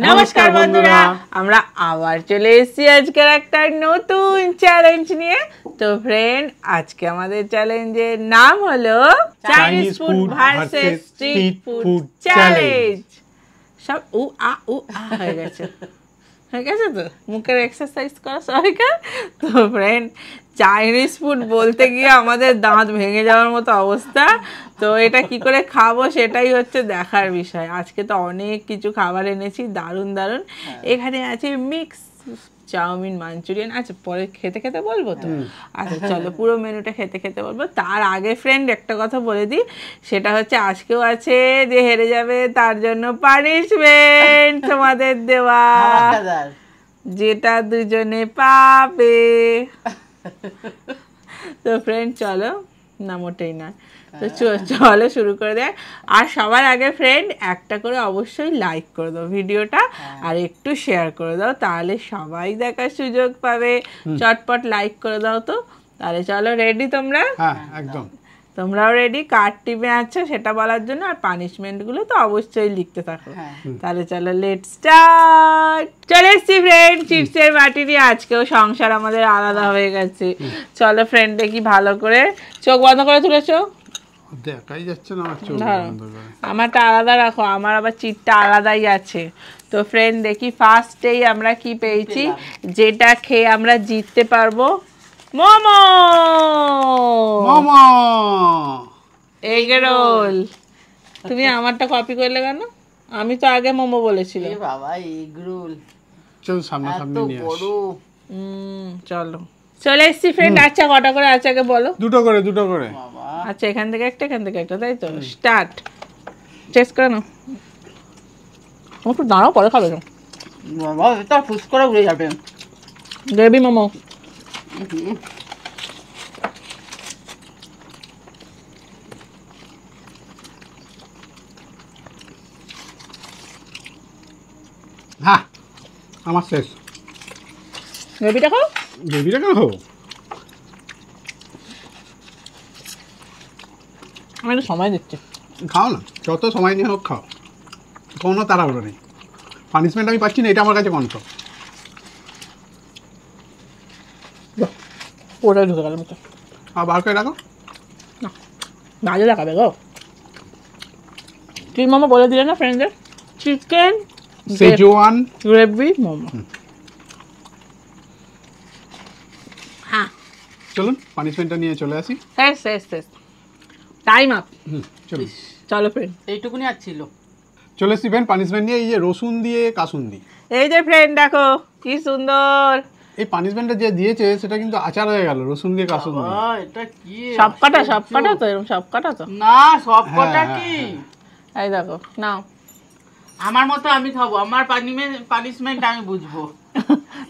নমস্কার বন্ধুরা, আমরা আবার চলে এসেছি আজকের একটা নতুন চ্যালেঞ্জ নিয়ে। তো ফ্রেন্ড, আজকে আমাদের চ্যালেঞ্জের নাম হলো Chinese food versus street food challenge. সব উ আ হয়ে গেছে, হয়ে গেছে তো মুখের এক্সারসাইজ করা সবাইকার। তো ফ্রেন্ড, চাইনিজ ফুড বলতে গিয়ে আমাদের দাঁত ভেঙে যাওয়ার মতো অবস্থা। তো এটা কি করে খাবো সেটাই হচ্ছে দেখার বিষয়। আজকে তো অনেক কিছু খাবার এনেছি, দারুণ দারুণ। এখানে আছে মিক্স চাউমিন, মাঞ্চুরিয়ান। আচ্ছা, পরে খেতে খেতে বলবো তো। আচ্ছা চলো, পুরো মেনুটা খেতে খেতে বলবো। তার আগে ফ্রেন্ড একটা কথা বলে দিই, সেটা হচ্ছে আজকেও আছে যে হেরে যাবে তার জন্য পানিশমেন্ট তোমাদের দেওয়া, যেটা দুজনে পাবে। তো ফ্রেন্ড চলো, না মোটেই না, তো চলো শুরু করে দেয়। আর সবার আগে ফ্রেন্ড একটা করে অবশ্যই লাইক করে দাও ভিডিওটা, আর একটু শেয়ার করে দাও, তাহলে সবাই দেখার সুযোগ পাবে। চটপট লাইক করে দাও তো। তাহলে চলো, রেডি তোমরা? হ্যাঁ একদম, তোমরাও রেডি? কার টিমে আছো সেটা বলার জন্য, আর পানিশমেন্ট গুলো তো অবশ্যই লিখতে থাকো। তাহলে চলো, লেটস স্টার্ট। চলে এসছি ফ্রেন্ড চিপসের বাটি নিয়ে। আজকেও সংসার আমাদের আলাদা হয়ে গেছে। চলো ফ্রেন্ড, দেখি ভালো করে, চোখ বন্ধ করে তুলেছো? দেখাই যাচ্ছে না, আমারটা আলাদা রাখো, আমার আবার চিটটা আলাদাই আছে। তো ফ্রেন্ড দেখি ফার্স্টেই আমরা কি পেয়েছি, যেটা খেয়ে আমরা জিততে পারবো। Momo, momo, egg roll. তুমি আমারটা কপি করলে কেন? আমি তো আগে মোমো বলেছিলাম। বাবা, এগ রোল চল সামনাসামনি নিয়ে আস। চলো, চলে এসছি ফ্রেন্ড। আচ্ছা কটা করে আছে আগে বলো? দুটো করে, দুটো করে। আচ্ছা, এখান থেকে একটা, এখান থেকে একটা, তাই তো? স্টার্ট। টেস্ট করে নাও। একটু দাঁড়াও, পরে খাবে না। বাবা, এটা ফুস করে উড়ে যাবে। গ্রেভি মোমো। হ্যাঁ, আমার শেষ। গ্রেভিটা খাও, গ্রেভিটা খাও। আমি একটু সময় দিচ্ছি। খাও না, যত সময় নিয়ে হোক খাও, কোনো তাড়াহুড়ো নেই। পানিশমেন্ট আমি পাচ্ছি না, এটা আমার কাছে কণ্ঠ। ওটাই ঢুকে গেল মুখে। আর বার করে রাখো। না, বাজে দেখাবে গো। কি মোমো বলে দিলে না ফ্রেন্ডদের? Chicken Schezwan gravy momo. হ্যাঁ, চলুন পানিশমেন্টটা নিয়ে চলে আসি। শেষ শেষ শেষ, টাইম আপ। চলুন, চলো ফ্রেন্ড, এইটুকুনি আর ছিল। চলে এসছি ফ্রেন্ড পানিশমেন্ট নিয়ে। এই যে রসুন দিয়ে কাসুন্দি, এই যে ফ্রেন্ড দেখো কি সুন্দর। এই পানিশমেন্টটা যে দিয়েছে সেটা কিন্তু আচার হয়ে গেল, রসুন দিয়ে কাসুন্দি। এটা কি? সব কাটা তো, এরকম সব কাটা তো না, সব কটা কি? এই দেখো নাও। আমার মতো আমি খাবো, আমার পানিশমেন্ট আমি বুঝবো।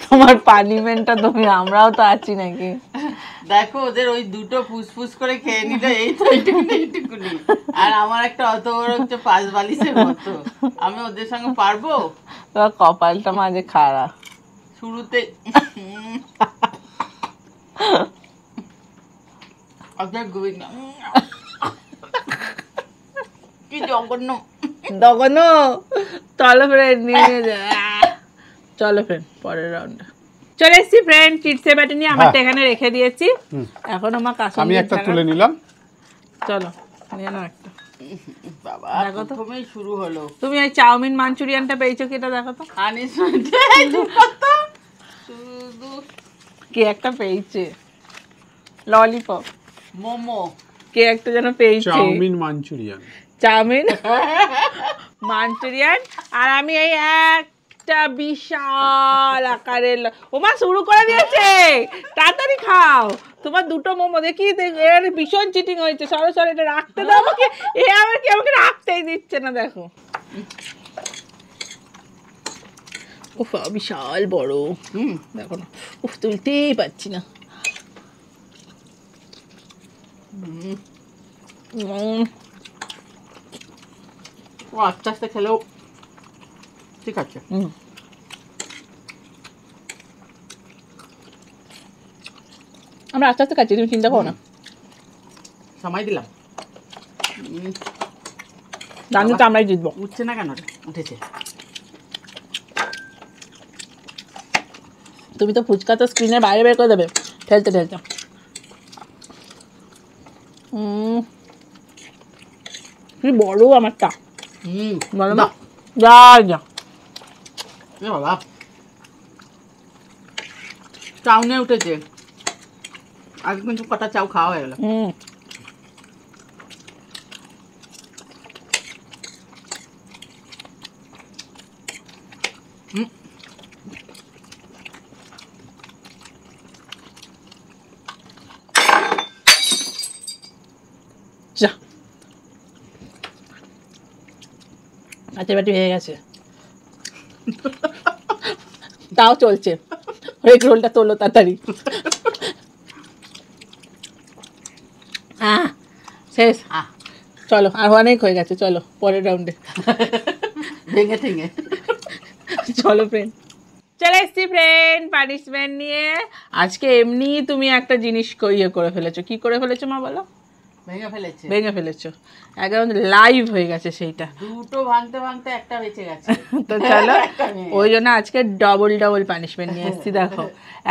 তোমার পানিমেন্টটা তুমি, আমরাও তো আছি নাকি? দেখো, ওদের ওই দুটো ফুসফুস করে খেয়ে নিল, এই তো এইটুকুনি। আর আমার একটা অত বড় হচ্ছে 5 বালিশের মতো। আমি ওদের সঙ্গে পারবো? তোমার কপালটা মাঝে খারাপ। শুরুতে কি জঘন্য। চলো ফ্রেন্ড, নিয়ে যা। চলো ফ্রেন্ড, পরের রাউন্ডে চলে এসছি ফ্রেন্ড। চিপসের বাটি নিয়ে আমারটা এখানে রেখে দিয়েছি। এখন আমার কাছে আমি একটা তুলে নিলাম। চলো নিয়ে নাও একটা। বাবা, প্রথমেই শুরু হলো। তুমি ওই চাউমিন মাঞ্চুরিয়ানটা পেয়েছো কি, এটা দেখো তো। কে একটা পেয়েছে ললিপপ, মোমো, কে একটা যেন পেয়েছে চাউমিন মাঞ্চুরিয়ান, চাউমিন মাঞ্চুরিয়ান। আর আমি এই একটা বিশাল আকারের ওমা শুরু করে দিয়েছে। তাড়াতাড়ি খাও, তোমার দুটো মোমো দেখি। এর ভীষণ চিটিং হয়েছে। সরো সরো, এটা রাখতে দাও আমাকে। এ আবার কি আমাকে রাখতেই দিচ্ছে না, দেখো। উফ, বিশাল বড়। দেখো না, উফ, তুলতেই পারছি না। ও আস্তে আস্তে খেলেও ঠিক আছে। আমরা আস্তে আস্তে খাচ্ছি, তুমি চিন্তা করো না। সময় দিলাম। জানি তো আমরাই জিতবো। উঠছে না কেন রে? উঠেছে। তুমি তো ফুচকা তো স্ক্রিনের বাইরে বের করে দেবে ঠেলতে ঠেলতে। কি বড় আমারটা। বলো না যা যা। এ বাবা চাউ নিয়ে উঠেছে। আগে কিন্তু কটা চাউ খাওয়া হয়ে গেল। যা কাঁচের বাটি হয়ে গেছে। তাও চলছে। এগ রোলটা তোলো তাড়াতাড়ি। শেষ। চলো আর অনেক হয়ে গেছে, চলো পরের রাউন্ডে। ভেঙে ঠেঙে চলো ফ্রেন্ড, চলে এসছি ফ্রেন্ড পানিশমেন্ট নিয়ে। আজকে এমনি তুমি একটা জিনিস ইয়ে করে ফেলেছো। কি করে ফেলেছো মা বলো? ভেঙে ফেলেছো, একদম লাইভ হয়ে গেছে সেইটা। দুটো ভাঙতে ভাঙতে একটা বেঁচে গেছে। তো চলো ওই জন্য আজকে ডবল ডবল পানিশমেন্ট নিয়ে এসছি। দেখো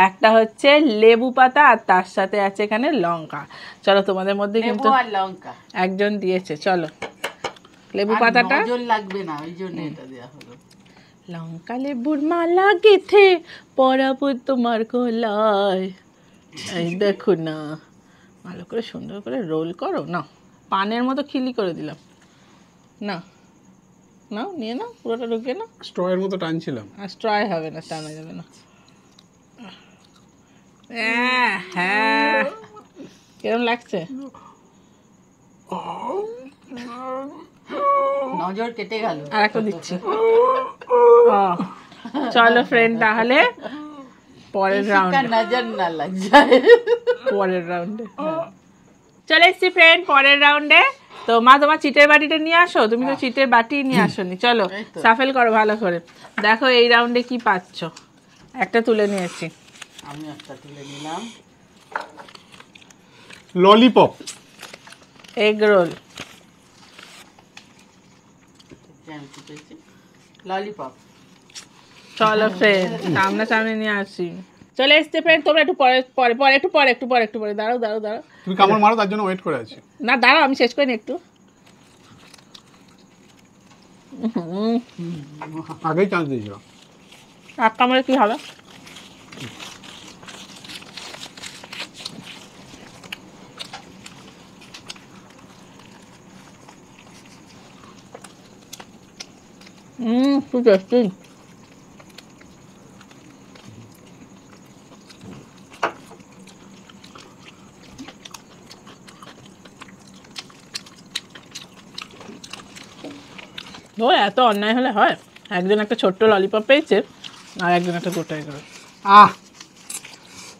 একটা হচ্ছে লেবু পাতা আর তার সাথে আছে এখানে লঙ্কা। চলো তোমাদের মধ্যে কিন্তু লঙ্কা একজন দিয়েছে। চলো লেবু পাতাটা লাগবে না, ওই জন্য এটা দেওয়া হলো। লঙ্কা লেবুর মালা গেথে পরাবো তোমার গলায়। এই দেখো না, ভালো করে সুন্দর করে রোল করো না। পানের মতো খিলি করে দিলাম না। নাও নিয়ে নাও, পুরোটা ঢুকিয়ে নাও। স্ট্রয়ের মতো টানছিলাম। আর স্ট্রয় হবে না, টানা যাবে না। হ্যাঁ কিরম লাগছে? নজর কেটে গেল। আর একটা দিচ্ছি। চলো ফ্রেন্ড তাহলে পরের রাউন্ডে নজর না লাগ যায়। পরের রাউন্ডে চলে এসছি ফ্রেন্ড পরের রাউন্ডে। তো মা তোমার চিটের বাটিটা নিয়ে আসো। তুমি তো চিটের বাটি নিয়ে আসোনি। চলো সাফেল করো ভালো করে। দেখো এই রাউন্ডে কি পাচ্ছ। একটা তুলে নিয়েছি। আমি একটা তুলে নিলাম। Lollipop, egg roll, lollipop. চলো ফ্রেন্ড সামনে সামনে নিয়ে আসি। চলে এসছে ফ্রেন্ড। তোমরা একটু পরে পরে পরে একটু পরে একটু পরে একটু পরে দাঁড়াও দাঁড়াও দাঁড়াও। তুমি কামড় মারো, তার জন্য ওয়েট করে আছি। না দাঁড়াও, আমি শেষ করিনি একটু। আগেই চান্স দিয়েছিল। এক কামড়ে কি হবে? খুব টেস্টি। ও এত অন্যায় হলে হয়? একজন একটা ছোট্ট ললিপপ পেয়েছে আর একজন একটা গোটাই করে।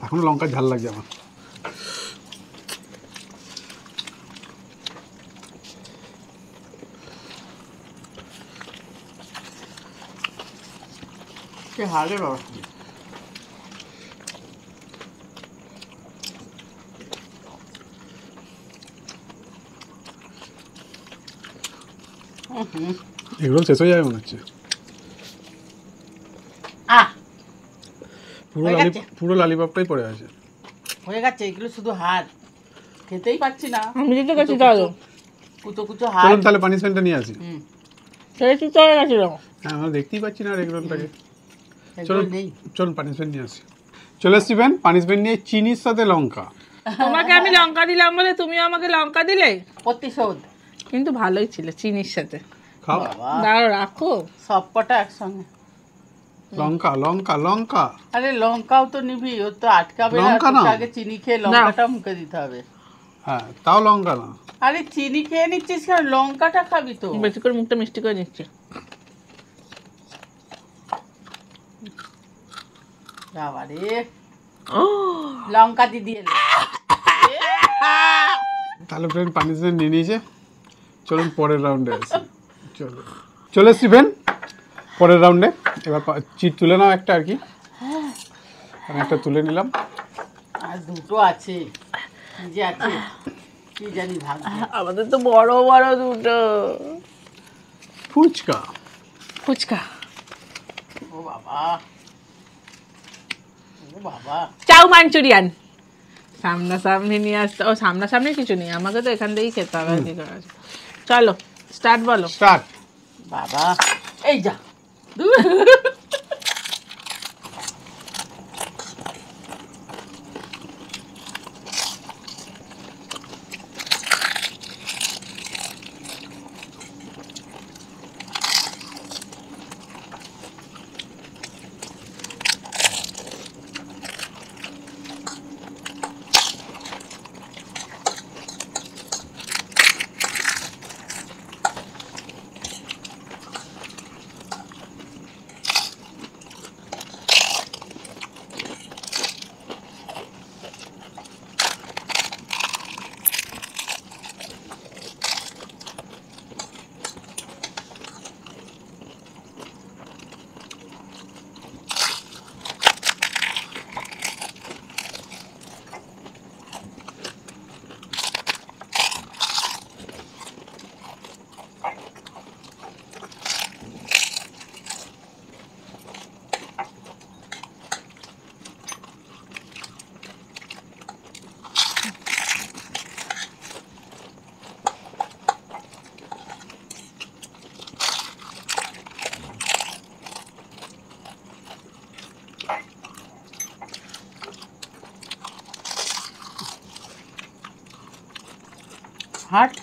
এখন লঙ্কার ঝাল লাগছে আমার। হালে বাবা এগুলো শেষ হয়ে যাবে মনে হচ্ছে। পুরো ললিপপটাই পড়ে আছে। হয়ে গেছে এগুলো শুধু হাত, খেতেই পাচ্ছি না। আমি যেতে গেছি চলো কুচো কুচো হাত। চলুন তাহলে পানিশমেন্টটা নিয়ে আসি। সেটা চলে গেছিল। হ্যাঁ আমরা দেখতেই পাচ্ছি না রেগুলারটাকে। চলুন নেই, চলুন পানিশমেন্ট নিয়ে আসি। চলে এসছি ফ্রেন্ড পানিশমেন্ট নিয়ে, চিনির সাথে লঙ্কা। তোমাকে আমি লঙ্কা দিলাম বলে তুমিও আমাকে লঙ্কা দিলে। প্রতিশোধ। কিন্তু ভালোই ছিল চিনির সাথে। খাও। দাঁড়াও রাখো সব কটা একসঙ্গে। লঙ্কা লঙ্কা লঙ্কা। আরে লঙ্কাও তো নিবি, ও তো আটকাবে না। লঙ্কা না। আগে চিনি খেয়ে লঙ্কাটা মুখে দিতে হবে। হ্যাঁ তাও লঙ্কা না। আরে চিনি খেয়ে নিচ্ছিস কেন? লঙ্কাটা খাবি তো। বেশি করে মুখটা মিষ্টি করে নিচ্ছি। বাবারে লঙ্কা দিদি এলো। তাহলে ফ্রেন্ড পানিশমেন্ট নিয়ে নিয়েছে। চলুন পরের রাউন্ডে আসি। চলে এসছি ফ্রেন্ড পরের রাউন্ডে। এবার চিট তুলে নাও একটা আর কি। আমি একটা তুলে নিলাম। আর দুটো আছে, কি যে আছে কি জানি ভাগ্য। আমাদের তো বড় বড় দুটো। ফুচকা। ফুচকা। ও বাবা, ও বাবা, চাউ মাঞ্চুরিয়ান। সামনাসামনি নিয়ে আসতে, ও সামনাসামনি কিছু নেই, আমাকে তো এখান থেকেই খেতে হবে। কি করা আছে? চলো স্টার্ট বলো। স্টার্ট। বাবা, এই যা। হাট।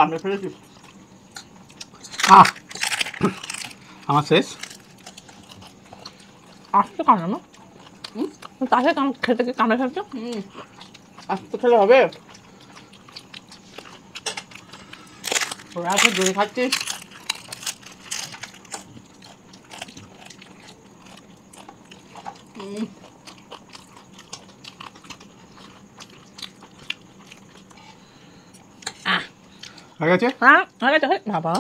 কামড়ে ফেলেছি। আমার শেষ। আসতে কামড়ানো, তাকে খেতে কামড়ে ফেলছো। আসতে খেলে হবে? ওরা তো জোরে খাচ্ছিস। হয়ে গেছে? হ্যাঁ হয়ে গেছে। বাবা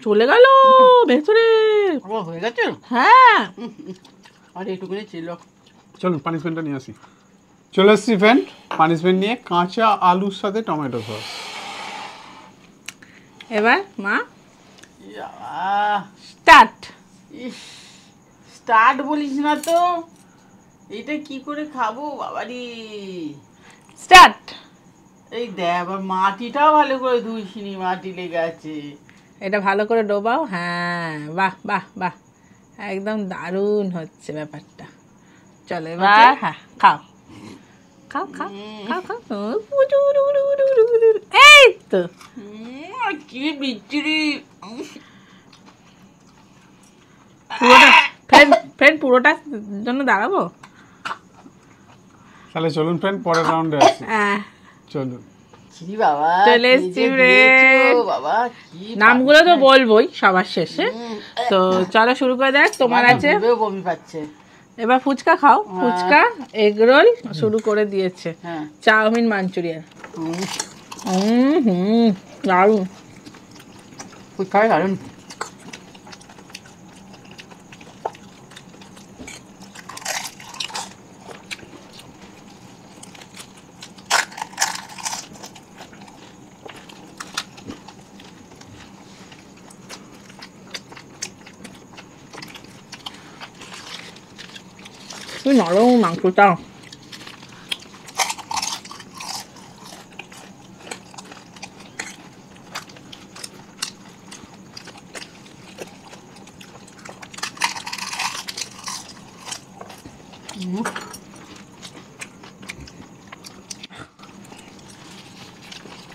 চলে গেল ভেতরে। ও হয়ে গেছে? হ্যাঁ আর এইটুকুনি ছিল। চলুন পানিশমেন্টটা নিয়ে আসি। চলে এসছি ফ্রেন্ড পানিশমেন্ট নিয়ে, কাঁচা আলুর সাথে টমেটো সস। এবার মা বাবা, স্টার্ট। স্টার্ট বলিস না তো, এটা কি করে খাবো বাবারি। স্টার্ট। এই দেখ আবার মাটিটাও ভালো করে ধুইছিনি, মাটি লেগে আছে। এটা ভালো করে ডোবাও। হ্যাঁ বাহ বাহ বাহ, একদম দারুণ হচ্ছে ব্যাপারটা। চলো এবার হ্যাঁ খাও খাও খাও খাও খাও। এই তো কি বিচ্ছিরি। পুরোটা ফ্রেন্ড পুরোটার জন্য দাঁড়াবো। তাহলে চলুন ফ্রেন্ড পরের রাউন্ডে আসি। চলুন। ছি বাবা, চলে কি এসছি যে রে। দিয়েছো বাবা, কি নামগুলো তো বলবোই সবার শেষে। তো চলো শুরু করে দেখ। তোমার আছে ভেবেও বমি পাচ্ছে। এবার ফুচকা খাও। ফুচকা, এগ রোল শুরু করে দিয়েছে, হ্যাঁ। Chow mein, Manchurian. দারুণ। ফুচকা দারুণ। কি নরম মাংসটা।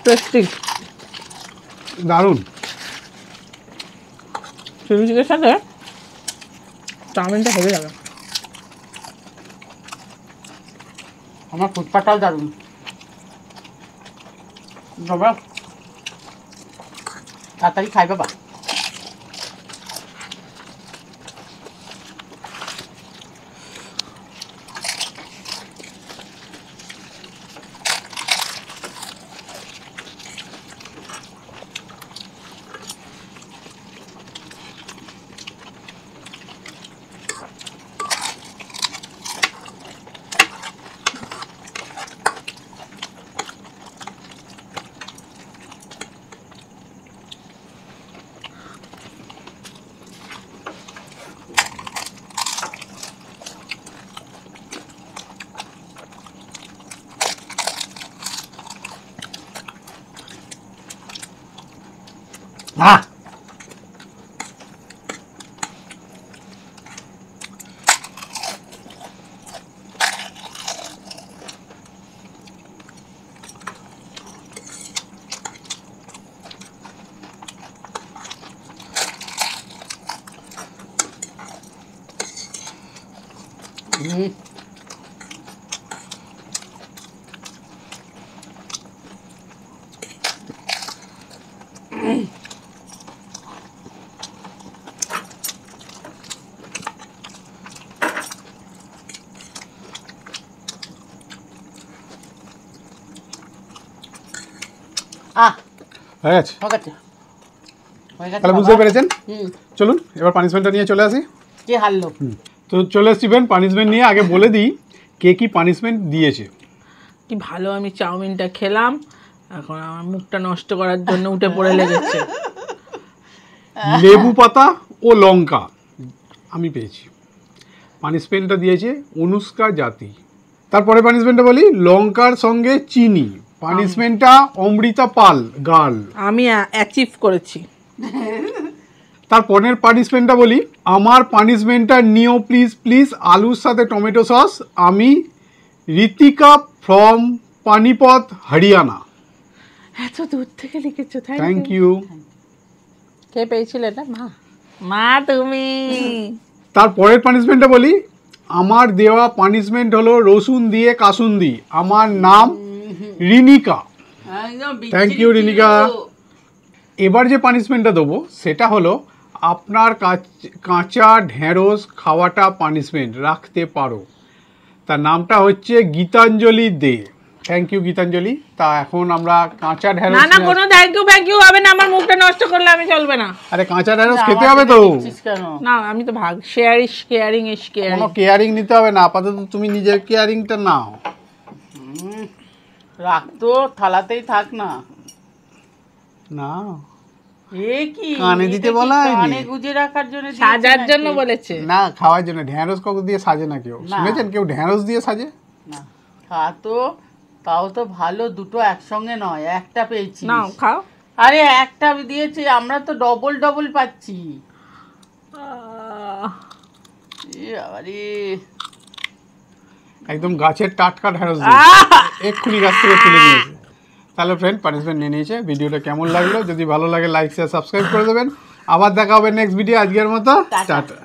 টেস্টি, দারুণ। চিলি চিকের সাথে চাউমিনটা হেভি লাগে। আমার ফুটপাটাও দারুণ। বাবা তাড়াতাড়ি খাই বাবা। আহ হয়ে গেছে। তাহলে বুঝতে পেরেছেন। চলুন এবার পানিশমেন্টটা নিয়ে চলে আসি। কে হারলো? তো চলে এসছি ফ্রেন্ড পানিশমেন্ট নিয়ে। আগে বলে দিই কে কি পানিশমেন্ট দিয়েছে। কি ভালো আমি চাউমিনটা খেলাম, এখন আমার মুখটা নষ্ট করার জন্য উঠে পড়ে লেগেছে। লেবু পাতা ও লঙ্কা আমি পেয়েছি। পানিশমেন্টটা দিয়েছে অনুষ্কা জাতি। তারপরে পানিশমেন্টটা বলি লঙ্কার সঙ্গে চিনি। পানিশমেন্টটা অমৃতা পাল গার্ল। আমি অ্যাচিভ করেছি। তারপরের পানিশমেন্টটা বলি আমার পানিশমেন্টটা নিও প্লিজ প্লিজ আলুর সাথে টমেটো সস। আমি ঋতিকা ফ্রম পানিপথ হরিয়ানা। এত দূর থেকে লিখেছো, থ্যাংক ইউ। কে পেয়েছিলে এটা? মা। মা তুমি। তারপরের পানিশমেন্টটা বলি আমার দেওয়া পানিশমেন্ট হলো রসুন দিয়ে কাসুন্দি। আমার নাম রিনিকা। Thank you রিনিকা। এবার যে পানিশমেন্টটা দেবো সেটা হলো আপনার কাঁচা ঢেঁড়স খাওয়াটা পানিশমেন্ট রাখতে পারো। তার নামটা হচ্ছে গীতাঞ্জলি দে। Thank you Gitanjali. তা এখন আমরা কাঁচা ঢেঁড়স না না কোনো থ্যাংক ইউ হবে না, আমার মুখটা নষ্ট করলে আমি চলবে না। আরে কাঁচা ঢেঁড়স খেতে হবে তো। না আমি তো ভাগ শেয়ার ইস কেয়ারিং ইস কেয়ারিং। কোনো কেয়ারিং নিতে হবে না, আপাতত তুমি নিজের কেয়ারিংটা নাও। রাখ তো থালাতেই থাক না। না এ কি কানে দিতে বলা হয়নি? কানে গুজে রাখার জন্য সাজার জন্য বলেছে। না খাওয়ার জন্য। ঢেঁড়স কখন দিয়ে সাজে না কেউ? না। শুনেছেন কেউ ঢেঁড়স দিয়ে সাজে? না খা তো, তাও তো ভালো। দুটো একসঙ্গে নয়, একটা পেয়েছি। নাও খাও। আরে একটা দিয়েছি, আমরা তো ডবল ডবল পাচ্ছি। আরে একদম গাছের টাটকা ঢেঁড়স এক্ষুনি গাছ থেকে তুলে নিয়েছে। তাহলে ফ্রেন্ড পানিশমেন্ট নিয়ে নিয়েছে। ভিডিওটা কেমন লাগলো? যদি ভালো লাগে লাইক শেয়ার সাবস্ক্রাইব করে দেবেন। আবার দেখা হবে নেক্সট ভিডিও। আজকের মতো টাটা।